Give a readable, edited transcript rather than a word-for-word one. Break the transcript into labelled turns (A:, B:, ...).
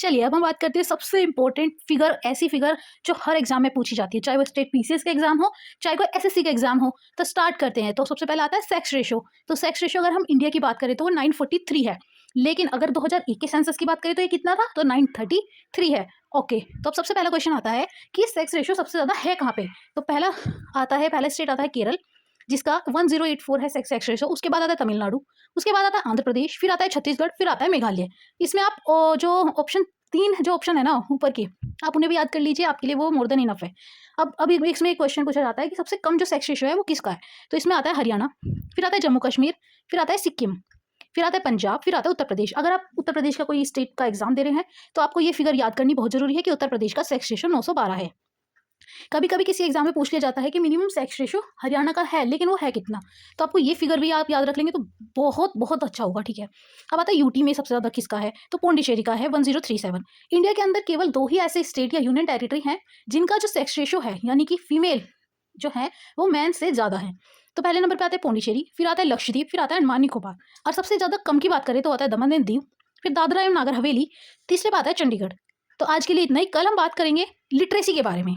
A: चलिए अब हम बात करते हैं सबसे इंपॉर्टेंट फिगर, ऐसी फिगर जो हर एग्जाम में पूछी जाती है, चाहे वो स्टेट पीसीएस का एग्जाम हो, चाहे कोई एसएससी का एग्जाम हो। तो स्टार्ट करते हैं। तो सबसे पहले आता है सेक्स रेशो। तो सेक्स रेशो अगर हम इंडिया की बात करें तो वो 943 है, लेकिन अगर 2001 के सेंसस की बात करें तो ये कितना था, तो 933 है। ओके, तो अब सबसे पहला क्वेश्चन आता है कि सेक्स रेशो सबसे ज़्यादा है कहाँ पे। तो पहला स्टेट आता है केरल, जिसका 1084 है सेक्स रेशो। उसके बाद आता है तमिलनाडु, उसके बाद आता है आंध्र प्रदेश, फिर आता है छत्तीसगढ़, फिर आता है मेघालय। इसमें आप जो ऑप्शन तीन जो ऑप्शन है ना ऊपर के, आप उन्हें भी याद कर लीजिए, आपके लिए वो मोर देन इनफ है। अब इसमें एक क्वेश्चन पूछा जाता है कि सबसे कम जो सेक्स रेशियो है वो किसका है। तो इसमें आता है हरियाणा, फिर आता है जम्मू कश्मीर, फिर आता है सिक्किम, फिर आता है पंजाब, फिर आता है उत्तर प्रदेश। अगर आप उत्तर प्रदेश का कोई स्टेट का एग्जाम दे रहे हैं तो आपको ये फिगर याद करनी बहुत जरूरी है कि उत्तर प्रदेश का सेक्स रेशियो 912 है। कभी कभी किसी एग्जाम में पूछ लिया जाता है कि मिनिमम सेक्स रेशियो हरियाणा का है, लेकिन वो है कितना। तो आपको ये फिगर भी आप याद रख लेंगे तो बहुत बहुत अच्छा होगा, ठीक है। अब आता है यूटी में सबसे ज़्यादा किसका है, तो पौंडीचेरी का है 1037। इंडिया के अंदर केवल 2 ही ऐसे स्टेट या यूनियन टेरिटरी हैं जिनका जो सेक्स रेशियो है, यानी कि फीमेल जो है वो मैन से ज़्यादा है। तो पहले नंबर पर आता है पौंडीचेरी, फिर आता है लक्षद्वीप, फिर आता है अंडमान निकोबार, और सबसे ज़्यादा कम की बात करें तो आता है दमन एंड दीव, फिर दादरा एवं नागर हवेली, तीसरे पर आता है चंडीगढ़। तो आज के लिए इतना ही। कल हम बात करेंगे लिटरेसी के बारे में।